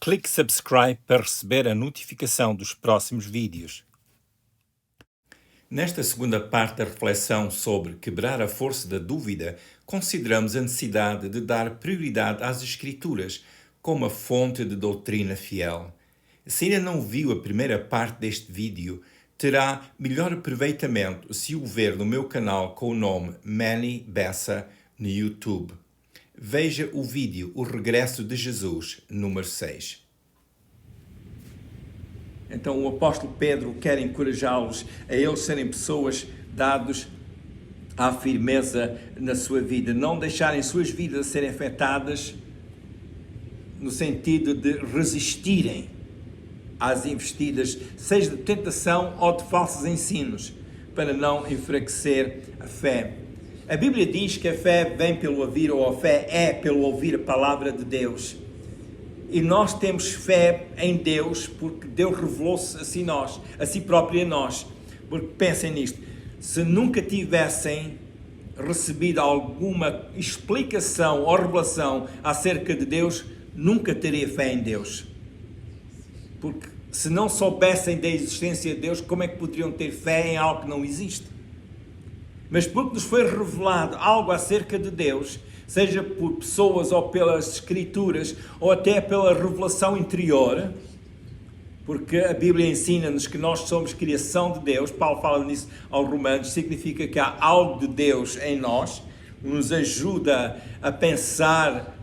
Clique subscribe para receber a notificação dos próximos vídeos. Nesta segunda parte da reflexão sobre quebrar a força da dúvida, consideramos a necessidade de dar prioridade às Escrituras como a fonte de doutrina fiel. Se ainda não viu a primeira parte deste vídeo, terá melhor aproveitamento se o ver no meu canal com o nome Manny Bessa no YouTube. Veja o vídeo O Regresso de Jesus, número 6. Então o apóstolo Pedro quer encorajá-los a eles serem pessoas dadas à firmeza na sua vida, não deixarem suas vidas serem afetadas no sentido de resistirem às investidas, seja de tentação ou de falsos ensinos, para não enfraquecer a fé. A Bíblia diz que a fé vem pelo ouvir, ou a fé é pelo ouvir a palavra de Deus. E nós temos fé em Deus porque Deus revelou-se a si próprio em nós. Porque pensem nisto, se nunca tivessem recebido alguma explicação ou revelação acerca de Deus, nunca teria fé em Deus. Porque se não soubessem da existência de Deus, como é que poderiam ter fé em algo que não existe? Mas porque nos foi revelado algo acerca de Deus, seja por pessoas ou pelas Escrituras, ou até pela revelação interior, porque a Bíblia ensina-nos que nós somos criação de Deus, Paulo fala nisso aos Romanos, significa que há algo de Deus em nós, nos ajuda a pensar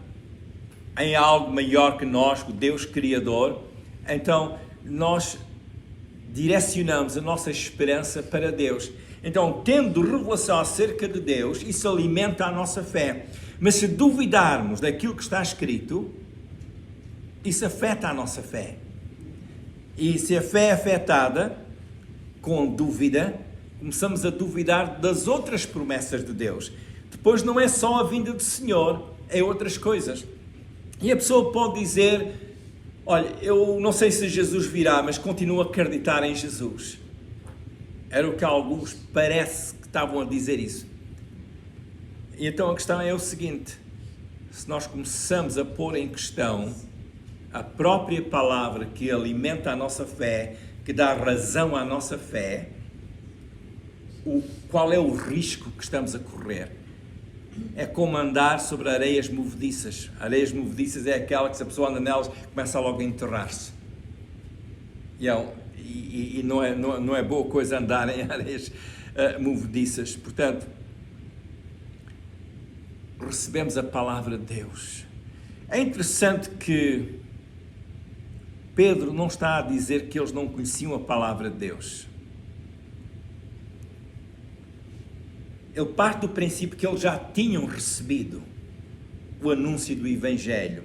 em algo maior que nós, o Deus Criador. Então, nós direcionamos a nossa esperança para Deus. Então, tendo revelação acerca de Deus, isso alimenta a nossa fé. Mas se duvidarmos daquilo que está escrito, isso afeta a nossa fé. E se a fé é afetada com dúvida, começamos a duvidar das outras promessas de Deus. Depois não é só a vinda do Senhor, é outras coisas. E a pessoa pode dizer: olha, eu não sei se Jesus virá, mas continuo a acreditar em Jesus. Era o que alguns parece que estavam a dizer isso. E então a questão é o seguinte: se nós começamos a pôr em questão a própria palavra que alimenta a nossa fé, que dá razão à nossa fé, qual é o risco que estamos a correr? É como andar sobre areias movediças. Areias movediças é aquela que, se a pessoa anda nelas, começa logo a enterrar-se. E não é boa coisa andar em areias movediças. Portanto, recebemos a palavra de Deus. É interessante que Pedro não está a dizer que eles não conheciam a palavra de Deus. Ele parte do princípio que eles já tinham recebido o anúncio do Evangelho.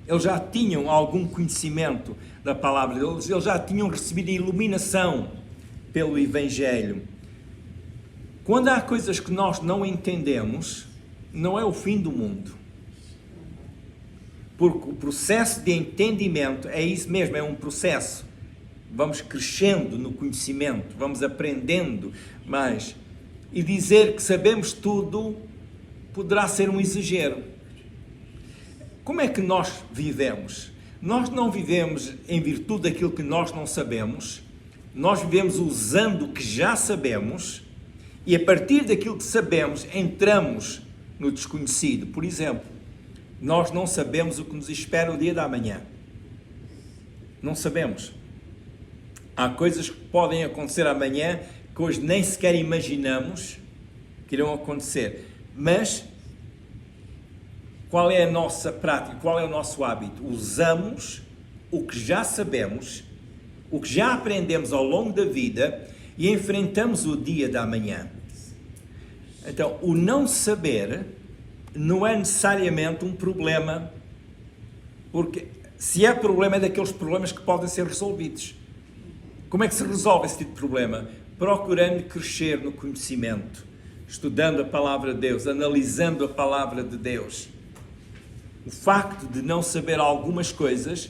Eles já tinham algum conhecimento da palavra de Deus, eles já tinham recebido a iluminação pelo Evangelho. Quando há coisas que nós não entendemos, não é o fim do mundo. Porque o processo de entendimento é isso mesmo, é um processo. Vamos crescendo no conhecimento, vamos aprendendo mais. E dizer que sabemos tudo poderá ser um exagero. Como é que nós vivemos? Nós não vivemos em virtude daquilo que nós não sabemos, nós vivemos usando o que já sabemos e a partir daquilo que sabemos entramos no desconhecido. Por exemplo, nós não sabemos o que nos espera o dia da manhã. Não sabemos. Há coisas que podem acontecer amanhã que hoje nem sequer imaginamos que irão acontecer. Mas qual é a nossa prática? Qual é o nosso hábito? Usamos o que já sabemos, o que já aprendemos ao longo da vida e enfrentamos o dia da manhã. Então, o não saber não é necessariamente um problema, porque se é problema, é daqueles problemas que podem ser resolvidos. Como é que se resolve esse tipo de problema? Procurando crescer no conhecimento, estudando a palavra de Deus, analisando a palavra de Deus. O facto de não saber algumas coisas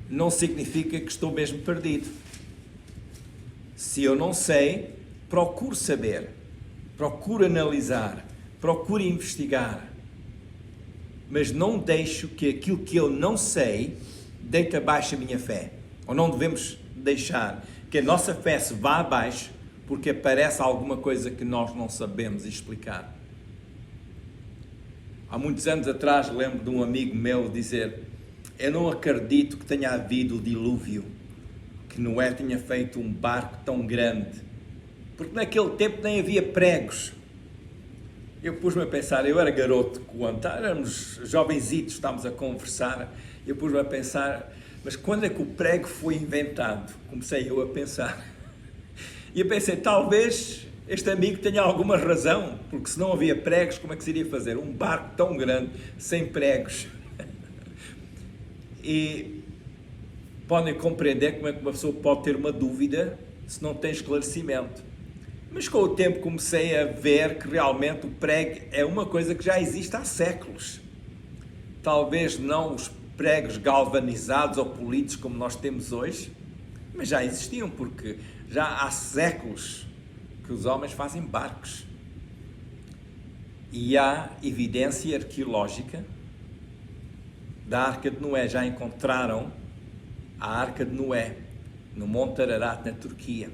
não significa que estou mesmo perdido. Se eu não sei, procuro saber, procuro analisar, procuro investigar, mas não deixo que aquilo que eu não sei deita abaixo a minha fé. Ou não devemos deixar que a nossa fé se vá abaixo porque aparece alguma coisa que nós não sabemos explicar. Há muitos anos atrás lembro de um amigo meu dizer: eu não acredito que tenha havido o dilúvio, que Noé tinha feito um barco tão grande, porque naquele tempo nem havia pregos. Eu pus-me a pensar, eu era garoto quando éramos jovenzitos, estávamos a conversar, eu pus-me a pensar, mas quando é que o prego foi inventado? Comecei eu a pensar. E eu pensei, talvez este amigo tenha alguma razão, porque se não havia pregos, como é que se iria fazer? Um barco tão grande, sem pregos. E podem compreender como é que uma pessoa pode ter uma dúvida se não tem esclarecimento. Mas com o tempo comecei a ver que realmente o prego é uma coisa que já existe há séculos. Talvez não os pregos galvanizados ou polidos como nós temos hoje, mas já existiam, porque já há séculos que os homens fazem barcos. E há evidência arqueológica da Arca de Noé. Já encontraram a Arca de Noé no Monte Ararat, na Turquia.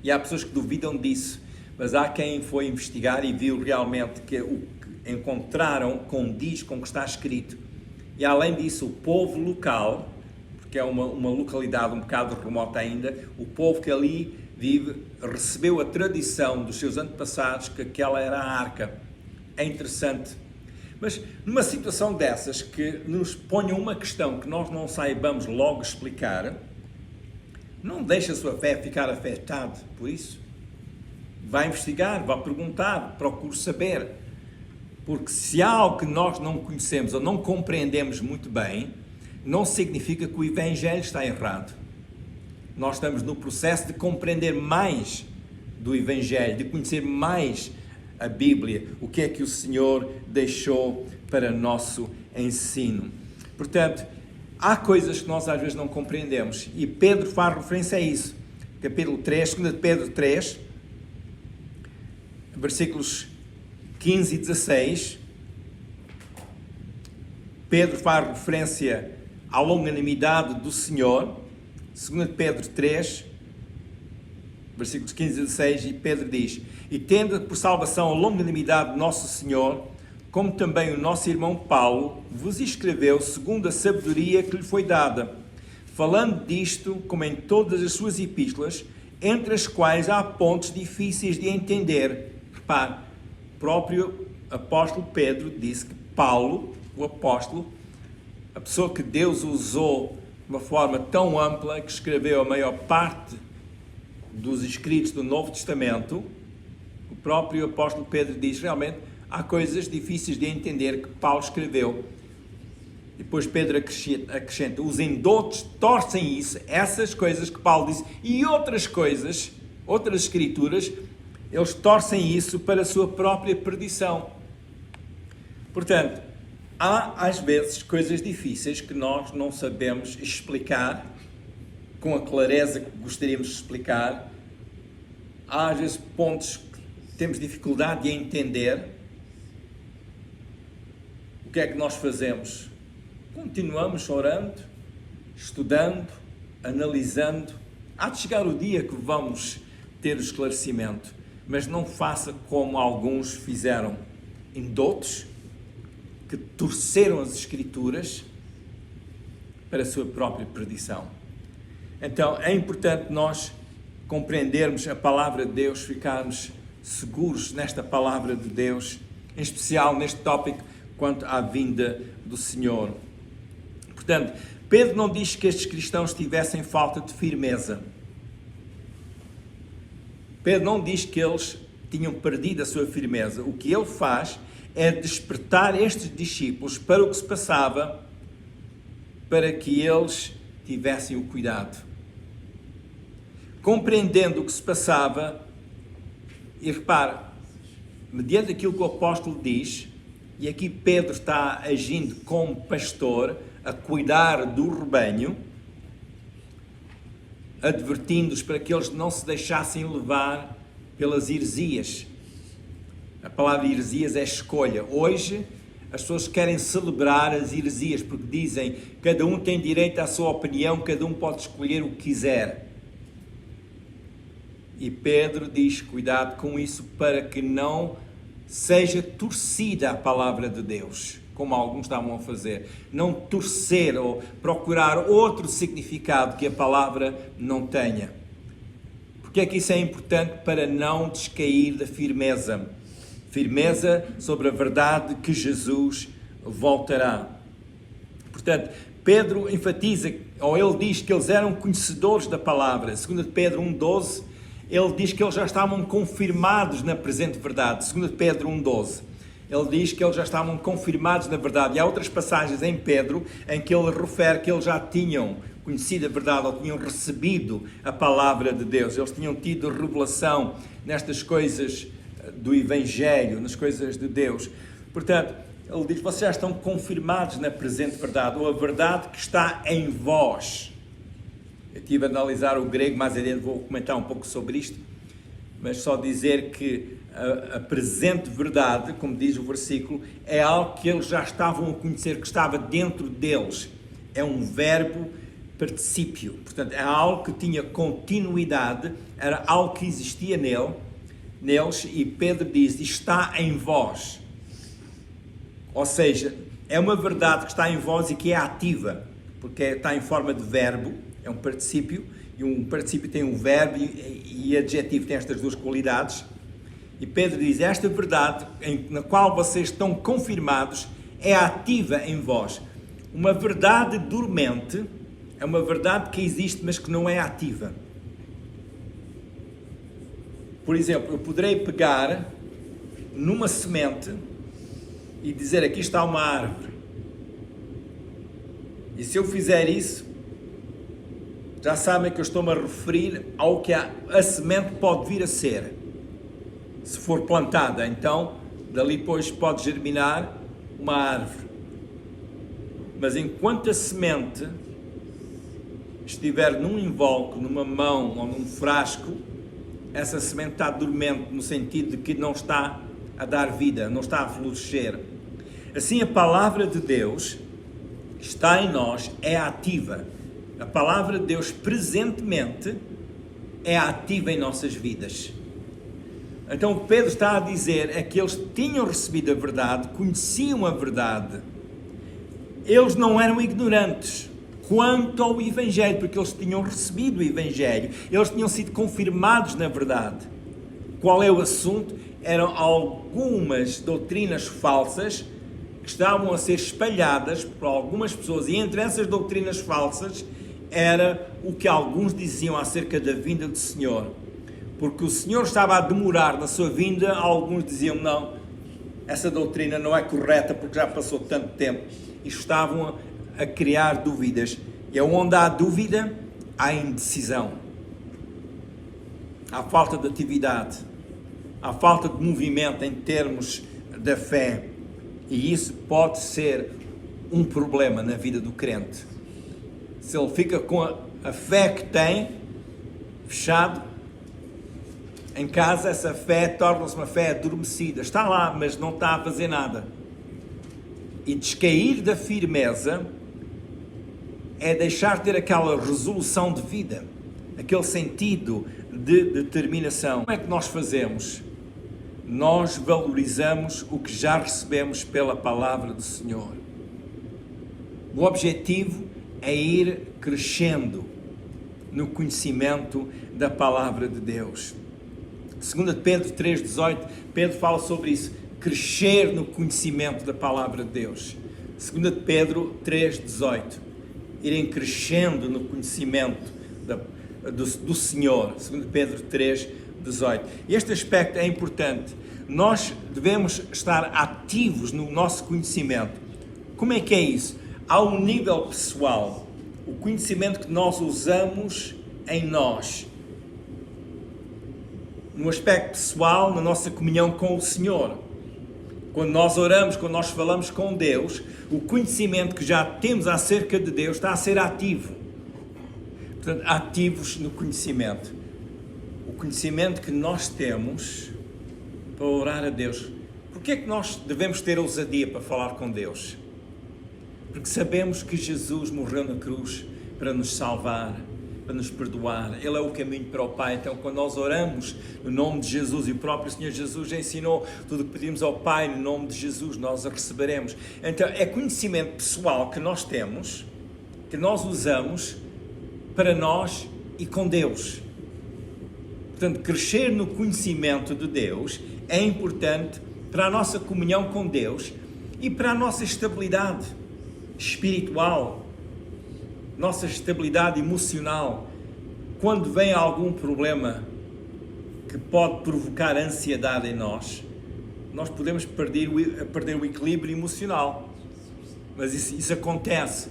E há pessoas que duvidam disso, mas há quem foi investigar e viu realmente que o que encontraram condiz com o que está escrito. E além disso, o povo local, porque é uma localidade um bocado remota ainda, o povo que ali vive recebeu a tradição dos seus antepassados que aquela era a arca. É interessante. Mas numa situação dessas que nos ponham uma questão que nós não saibamos logo explicar, não deixe a sua fé ficar afetada por isso. Vá investigar, vá perguntar, procure saber. Porque se há algo que nós não conhecemos ou não compreendemos muito bem, não significa que o Evangelho está errado. Nós estamos no processo de compreender mais do Evangelho, de conhecer mais a Bíblia, o que é que o Senhor deixou para nosso ensino. Portanto, há coisas que nós às vezes não compreendemos e Pedro faz referência a isso. Capítulo 3, 2 Pedro 3, versículos 15 e 16, Pedro faz referência à longanimidade do Senhor. 2 Pedro 3, versículos 15 e 16, e Pedro diz: e tendo por salvação a longanimidade de nosso Senhor, como também o nosso irmão Paulo vos escreveu segundo a sabedoria que lhe foi dada, falando disto como em todas as suas epístolas, entre as quais há pontos difíceis de entender. Repare, o próprio apóstolo Pedro disse que Paulo, o apóstolo, a pessoa que Deus usou de uma forma tão ampla, que escreveu a maior parte dos escritos do Novo Testamento, o próprio apóstolo Pedro diz, realmente, há coisas difíceis de entender que Paulo escreveu. Depois Pedro acrescenta, os endotos torcem isso, essas coisas que Paulo disse, e outras coisas, outras escrituras, eles torcem isso para a sua própria perdição. Portanto, há às vezes coisas difíceis que nós não sabemos explicar com a clareza que gostaríamos de explicar. Há às vezes pontos que temos dificuldade de entender. O que é que nós fazemos? Continuamos orando, estudando, analisando. Há de chegar o dia que vamos ter o esclarecimento, mas não faça como alguns fizeram, indotos, que torceram as Escrituras para a sua própria perdição. Então é importante nós compreendermos a palavra de Deus, ficarmos seguros nesta palavra de Deus, em especial neste tópico quanto à vinda do Senhor. Portanto, Pedro não diz que estes cristãos tivessem falta de firmeza. Pedro não diz que eles tinham perdido a sua firmeza. O que ele faz é despertar estes discípulos para o que se passava, para que eles tivessem o cuidado. Compreendendo o que se passava, e repare, mediante aquilo que o apóstolo diz, e aqui Pedro está agindo como pastor, a cuidar do rebanho, advertindo-os para que eles não se deixassem levar pelas heresias. A palavra heresias é escolha. Hoje, As pessoas querem celebrar as heresias porque dizem que cada um tem direito à sua opinião, cada um pode escolher o que quiser. E Pedro diz, cuidado com isso para que não seja torcida a palavra de Deus, como alguns estavam a fazer. Não torcer ou procurar outro significado que a palavra não tenha. Porque é que isso é importante? Para não descair da firmeza. Firmeza sobre a verdade que Jesus voltará. Portanto, Pedro enfatiza, ou ele diz que eles eram conhecedores da palavra. Segundo Pedro 1,12, ele diz que eles já estavam confirmados na presente verdade. Segundo Pedro 1,12, ele diz que eles já estavam confirmados na verdade. E há outras passagens em Pedro em que ele refere que eles já tinham conhecido a verdade, ou tinham recebido a palavra de Deus. Eles tinham tido revelação nestas coisas do Evangelho, nas coisas de Deus. Portanto, ele diz, vocês já estão confirmados na presente verdade, ou a verdade que está em vós. Eu estive a analisar o grego, mais adiante vou comentar um pouco sobre isto, mas só dizer que a presente verdade, como diz o versículo, é algo que eles já estavam a conhecer, que estava dentro deles. É um verbo particípio, portanto, é algo que tinha continuidade, era algo que existia neles, e Pedro diz, está em vós. Ou seja, é uma verdade que está em vós e que é ativa, porque está em forma de verbo, é um particípio, e um particípio tem um verbo e adjetivo, tem estas duas qualidades. E Pedro diz, esta verdade na qual vocês estão confirmados é ativa em vós. Uma verdade dormente é uma verdade que existe, mas que não é ativa. Por exemplo, eu poderei pegar numa semente e dizer, aqui está uma árvore. E se eu fizer isso, já sabem que eu estou-me a referir ao que a semente pode vir a ser. Se for plantada, então, dali depois pode germinar uma árvore. Mas enquanto a semente estiver num invólucro, numa mão ou num frasco, essa semente está dormente, no sentido de que não está a dar vida, não está a florescer. Assim, a palavra de Deus que está em nós é ativa. A palavra de Deus presentemente é ativa em nossas vidas. Então o que Pedro está a dizer é que eles tinham recebido a verdade, conheciam a verdade. Eles não eram ignorantes quanto ao Evangelho, porque eles tinham recebido o Evangelho, eles tinham sido confirmados na verdade. Qual é o assunto? Eram algumas doutrinas falsas que estavam a ser espalhadas por algumas pessoas, e entre essas doutrinas falsas era o que alguns diziam acerca da vinda do Senhor. Porque o Senhor estava a demorar na sua vinda, alguns diziam, não, essa doutrina não é correta porque já passou tanto tempo. E estavam a criar dúvidas. E onde há dúvida, há indecisão. Há falta de atividade. Há falta de movimento em termos da fé. E isso pode ser um problema na vida do crente. Se ele fica com a fé que tem, fechado, em casa, essa fé torna-se uma fé adormecida. Está lá, mas não está a fazer nada. E descair da firmeza é deixar de ter aquela resolução de vida, aquele sentido de determinação. Como é que nós fazemos? Nós valorizamos o que já recebemos pela palavra do Senhor. O objetivo é ir crescendo no conhecimento da palavra de Deus. 2 Pedro 3,18, Pedro fala sobre isso, crescer no conhecimento da palavra de Deus. 2 Pedro 3,18, irem crescendo no conhecimento do Senhor. 2 Pedro 3,18. Este aspecto é importante. Nós devemos estar ativos no nosso conhecimento. Como é que é isso? Há um nível pessoal, o conhecimento que nós usamos em nós. No aspecto pessoal, na nossa comunhão com o Senhor. Quando nós oramos, quando nós falamos com Deus, o conhecimento que já temos acerca de Deus está a ser ativo. Portanto, ativos no conhecimento. O conhecimento que nós temos para orar a Deus. Porquê é que nós devemos ter ousadia para falar com Deus? Porque sabemos que Jesus morreu na cruz para nos salvar, para nos perdoar. Ele é o caminho para o Pai. Então, quando nós oramos no nome de Jesus, e o próprio Senhor Jesus já ensinou tudo o que pedimos ao Pai no nome de Jesus, nós a receberemos. Então, é conhecimento pessoal que nós temos, que nós usamos para nós e com Deus. Portanto, crescer no conhecimento de Deus é importante para a nossa comunhão com Deus e para a nossa estabilidade espiritual, nossa estabilidade emocional. Quando vem algum problema que pode provocar ansiedade em nós, nós podemos perder o equilíbrio emocional. Mas isso acontece.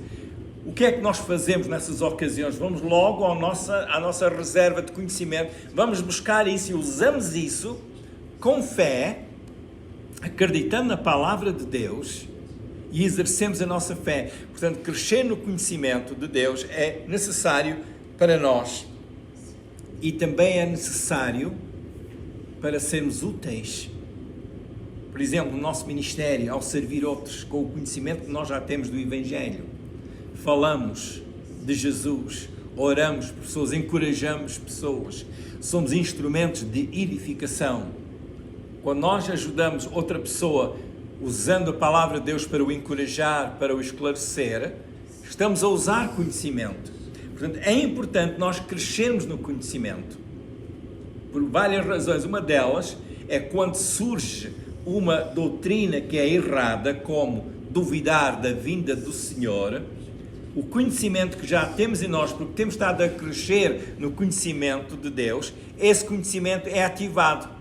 O que é que nós fazemos nessas ocasiões? Vamos logo à nossa reserva de conhecimento, vamos buscar isso e usamos isso com fé, acreditando na palavra de Deus e exercemos a nossa fé. Portanto, crescer no conhecimento de Deus é necessário para nós e também é necessário para sermos úteis. Por exemplo, no nosso ministério, ao servir outros com o conhecimento que nós já temos do Evangelho, falamos de Jesus, oramos por pessoas, encorajamos pessoas, somos instrumentos de edificação. Quando nós ajudamos outra pessoa usando a palavra de Deus para o encorajar, para o esclarecer, estamos a usar conhecimento. Portanto, é importante nós crescermos no conhecimento, por várias razões. Uma delas é quando surge uma doutrina que é errada, como duvidar da vinda do Senhor. O conhecimento que já temos em nós, porque temos estado a crescer no conhecimento de Deus, esse conhecimento é ativado.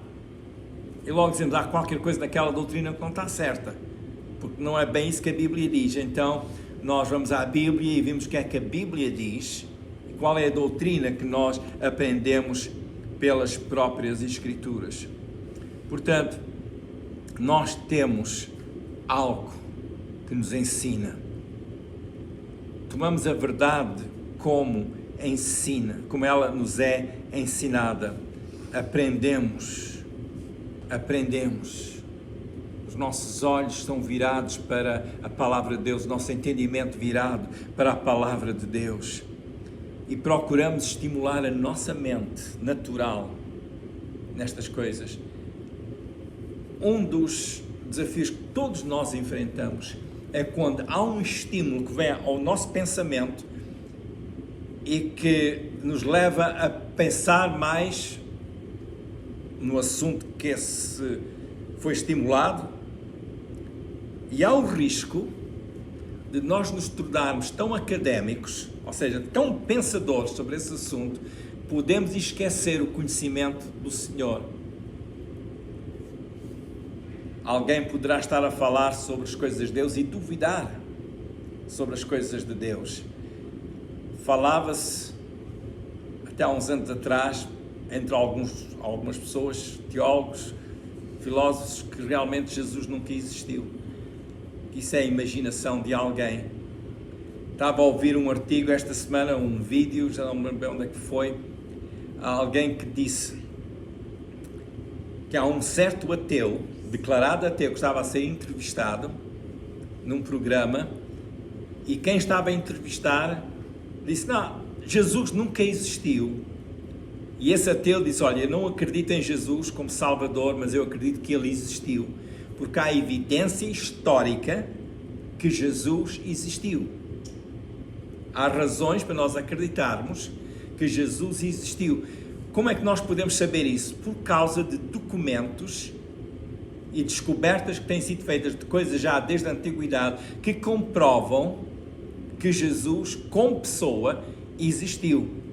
E logo dizemos, há qualquer coisa naquela doutrina que não está certa, porque não é bem isso que a Bíblia diz. Então, nós vamos à Bíblia e vemos o que é que a Bíblia diz, e qual é a doutrina que nós aprendemos pelas próprias Escrituras. Portanto, nós temos algo que nos ensina. Tomamos a verdade como ensina, como ela nos é ensinada. Aprendemos. Os nossos olhos são virados para a palavra de Deus, o nosso entendimento virado para a palavra de Deus. E procuramos estimular a nossa mente natural nestas coisas. Um dos desafios que todos nós enfrentamos é quando há um estímulo que vem ao nosso pensamento e que nos leva a pensar mais no assunto que esse foi estimulado, e há o risco de nós nos tornarmos tão académicos, ou seja, tão pensadores sobre esse assunto, podemos esquecer o conhecimento do Senhor. Alguém poderá estar a falar sobre as coisas de Deus e duvidar sobre as coisas de Deus. Falava-se até há uns anos atrás entre algumas pessoas, teólogos, filósofos, que realmente Jesus nunca existiu. Isso é a imaginação de alguém. Estava a ouvir um artigo esta semana, um vídeo, já não me lembro onde é que foi, alguém que disse que há um certo ateu, declarado ateu, que estava a ser entrevistado num programa, e quem estava a entrevistar disse, não, Jesus nunca existiu. E esse ateu disse, olha, eu não acredito em Jesus como Salvador, mas eu acredito que ele existiu, porque há evidência histórica que Jesus existiu. Há razões para nós acreditarmos que Jesus existiu. Como é que nós podemos saber isso? Por causa de documentos e descobertas que têm sido feitas de coisas já desde a antiguidade que comprovam que Jesus, como pessoa, existiu.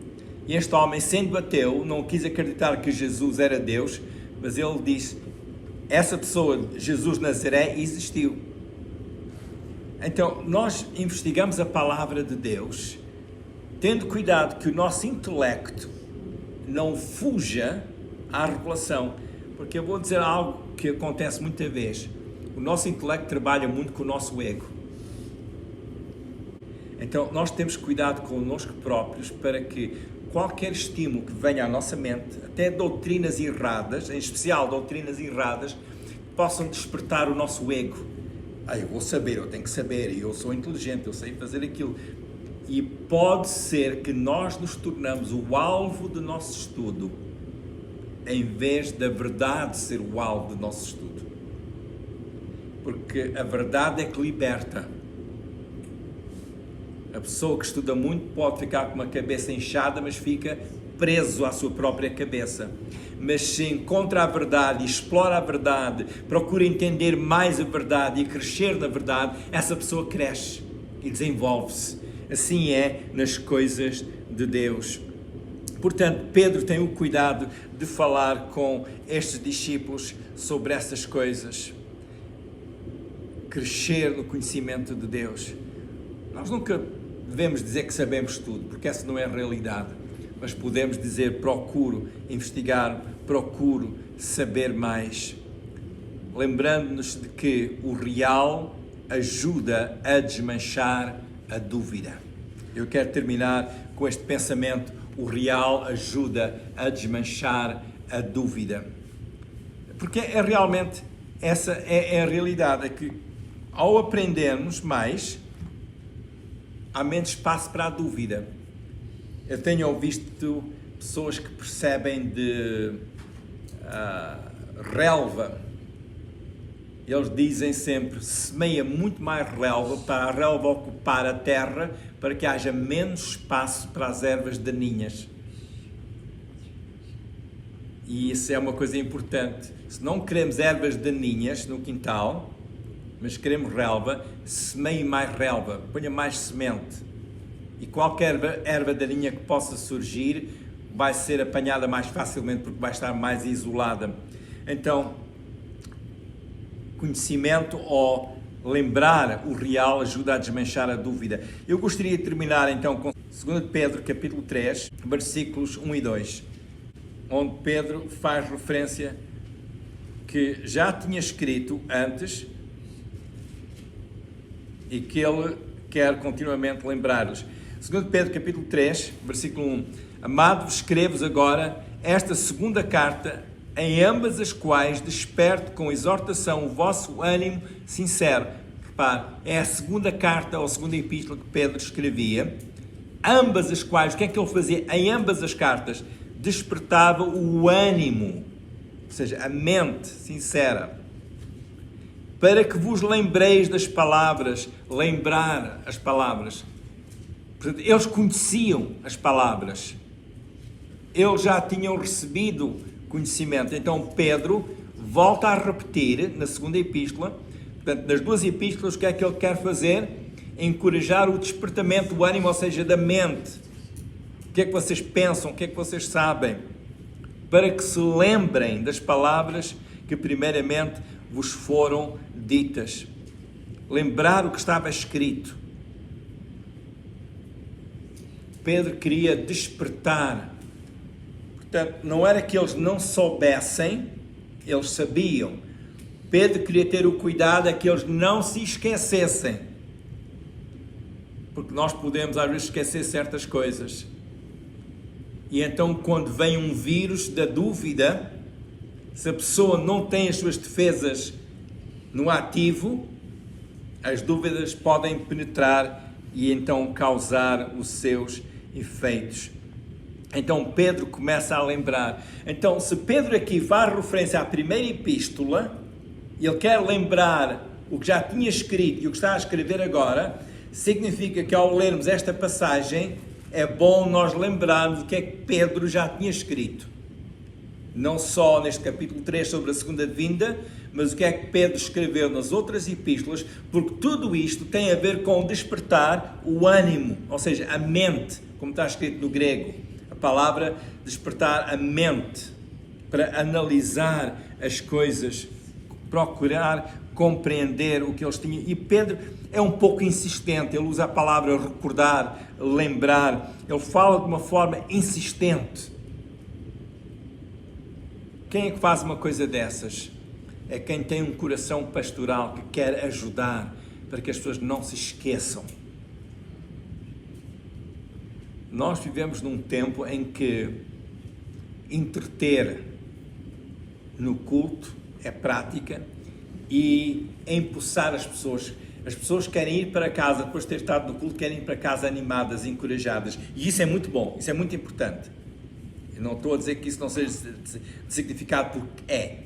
E este homem, sendo ateu, não quis acreditar que Jesus era Deus, mas ele disse, essa pessoa, Jesus Nazaré, existiu. Então, nós investigamos a palavra de Deus, tendo cuidado que o nosso intelecto não fuja à revelação. Porque eu vou dizer algo que acontece muita vez. O nosso intelecto trabalha muito com o nosso ego. Então, nós temos cuidado connosco próprios para que qualquer estímulo que venha à nossa mente, até doutrinas erradas, em especial doutrinas erradas, possam despertar o nosso ego. Eu vou saber, eu tenho que saber, eu sou inteligente, eu sei fazer aquilo. E pode ser que nós nos tornamos o alvo do nosso estudo, em vez da verdade ser o alvo do nosso estudo. Porque a verdade é que liberta. A pessoa que estuda muito pode ficar com uma cabeça inchada, mas fica preso à sua própria cabeça. Mas se encontra a verdade, explora a verdade, procura entender mais a verdade e crescer na verdade, essa pessoa cresce e desenvolve-se. Assim é nas coisas de Deus. Portanto, Pedro tem o cuidado de falar com estes discípulos sobre essas coisas. Crescer no conhecimento de Deus. Nós nunca devemos dizer que sabemos tudo, porque essa não é a realidade. Mas podemos dizer, procuro investigar, procuro saber mais. Lembrando-nos de que o real ajuda a desmanchar a dúvida. Eu quero terminar com este pensamento. O real ajuda a desmanchar a dúvida. Porque é realmente, essa é a realidade, é que ao aprendermos mais, há menos espaço para a dúvida. Eu tenho ouvido pessoas que percebem de relva. Eles dizem sempre, semeia muito mais relva para a relva ocupar a terra, para que haja menos espaço para as ervas daninhas. E isso é uma coisa importante. Se não queremos ervas daninhas no quintal, mas queremos relva, semeie mais relva, ponha mais semente. E qualquer erva daninha que possa surgir vai ser apanhada mais facilmente porque vai estar mais isolada. Então, conhecimento ou lembrar o real ajuda a desmanchar a dúvida. Eu gostaria de terminar então com 2 Pedro capítulo 3, versículos 1 e 2, onde Pedro faz referência que já tinha escrito antes e que ele quer continuamente lembrar-lhes. 2 Pedro capítulo 3, versículo 1. Amados, escrevo-vos agora esta segunda carta, em ambas as quais desperto com exortação o vosso ânimo sincero. Repare, é a segunda carta ou a segunda epístola que Pedro escrevia, ambas as quais, o que é que ele fazia? Em ambas as cartas, despertava o ânimo, ou seja, a mente sincera, para que vos lembreis das palavras, lembrar as palavras. Portanto, eles conheciam as palavras, eles já tinham recebido conhecimento. Então Pedro volta a repetir na segunda epístola. Portanto, nas duas epístolas, o que é que ele quer fazer? Encorajar o despertamento do ânimo, ou seja, da mente. O que é que vocês pensam? O que é que vocês sabem? Para que se lembrem das palavras que primeiramente vos foram ditas. Lembrar o que estava escrito. Pedro queria despertar. Portanto, não era que eles não soubessem, eles sabiam. Pedro queria ter o cuidado que eles não se esquecessem. Porque nós podemos às vezes esquecer certas coisas. E então quando vem um vírus da dúvida, se a pessoa não tem as suas defesas no ativo, as dúvidas podem penetrar e então causar os seus efeitos. Então Pedro começa a lembrar. Então, se Pedro aqui faz referência à primeira epístola, ele quer lembrar o que já tinha escrito e o que está a escrever agora, significa que ao lermos esta passagem, é bom nós lembrarmos o que é que Pedro já tinha escrito. Não só neste capítulo 3 sobre a segunda vinda, mas o que é que Pedro escreveu nas outras epístolas, porque tudo isto tem a ver com despertar o ânimo, ou seja, a mente, como está escrito no grego. A palavra despertar a mente, para analisar as coisas, procurar compreender o que eles tinham. E Pedro é um pouco insistente, ele usa a palavra recordar, lembrar, ele fala de uma forma insistente. Quem é que faz uma coisa dessas? É quem tem um coração pastoral, que quer ajudar, para que as pessoas não se esqueçam. Nós vivemos num tempo em que entreter no culto é prática e impulsar as pessoas. As pessoas querem ir para casa, depois de ter estado no culto, querem ir para casa animadas, encorajadas. E isso é muito bom, isso é muito importante. Eu não estou a dizer que isso não seja significado, porque é.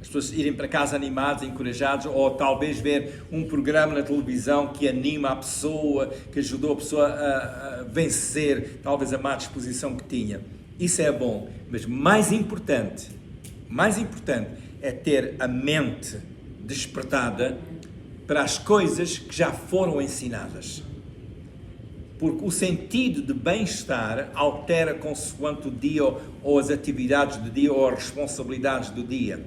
As pessoas irem para casa animadas, encorajadas, ou talvez ver um programa na televisão que anima a pessoa, que ajudou a pessoa a vencer talvez a má disposição que tinha. Isso é bom, mas mais importante é ter a mente despertada para as coisas que já foram ensinadas. Porque o sentido de bem-estar altera consoante o dia ou as atividades do dia ou as responsabilidades do dia.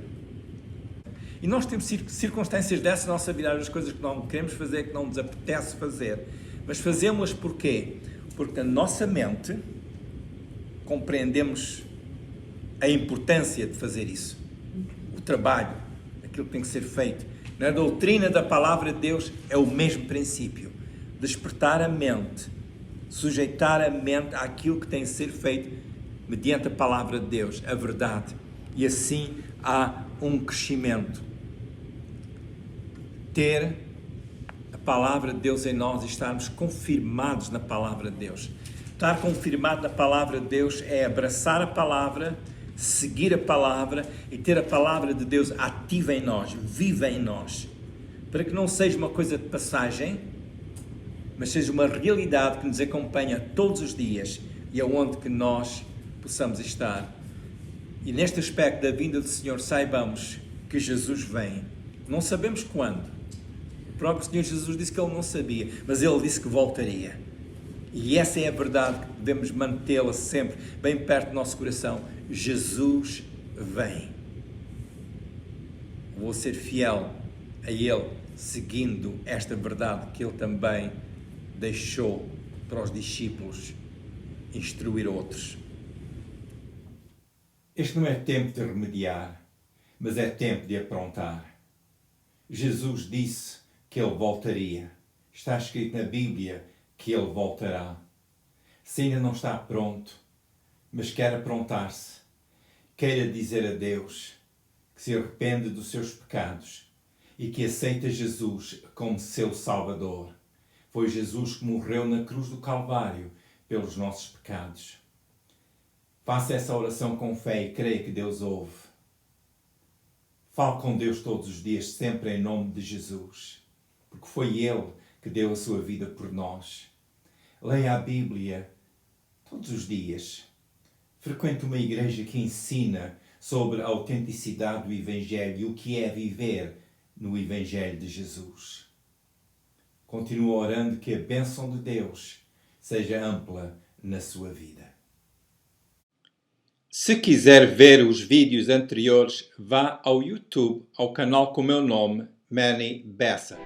E nós temos circunstâncias dessas na nossa vida, as coisas que não queremos fazer, que não nos apetece fazer. Mas fazemos porquê? Porque na nossa mente compreendemos a importância de fazer isso. O trabalho, aquilo que tem que ser feito. Na doutrina da palavra de Deus é o mesmo princípio. Despertar a mente, sujeitar a mente àquilo que tem que ser feito mediante a palavra de Deus, a verdade. E assim há um crescimento. Ter a palavra de Deus em nós e estarmos confirmados na palavra de Deus. Estar confirmado na palavra de Deus é abraçar a palavra, seguir a palavra e ter a palavra de Deus ativa em nós, viva em nós. Para que não seja uma coisa de passagem, mas seja uma realidade que nos acompanha todos os dias e aonde que nós possamos estar. E neste aspecto da vinda do Senhor, saibamos que Jesus vem. Não sabemos quando. O próprio Senhor Jesus disse que Ele não sabia, mas Ele disse que voltaria. E essa é a verdade que devemos mantê-la sempre bem perto do nosso coração. Jesus vem. Vou ser fiel a Ele, seguindo esta verdade que Ele também deixou para os discípulos instruir outros. Este não é tempo de remediar, mas é tempo de aprontar. Jesus disse que Ele voltaria. Está escrito na Bíblia que Ele voltará. Se ainda não está pronto, mas quer aprontar-se, queira dizer a Deus que se arrepende dos seus pecados e que aceita Jesus como seu Salvador. Foi Jesus que morreu na cruz do Calvário pelos nossos pecados. Faça essa oração com fé e creia que Deus ouve. Fale com Deus todos os dias, sempre em nome de Jesus, porque foi Ele que deu a sua vida por nós. Leia a Bíblia todos os dias. Frequente uma igreja que ensina sobre a autenticidade do Evangelho e o que é viver no Evangelho de Jesus. Continua orando que a bênção de Deus seja ampla na sua vida. Se quiser ver os vídeos anteriores, vá ao YouTube, ao canal com o meu nome, Manny Bessa.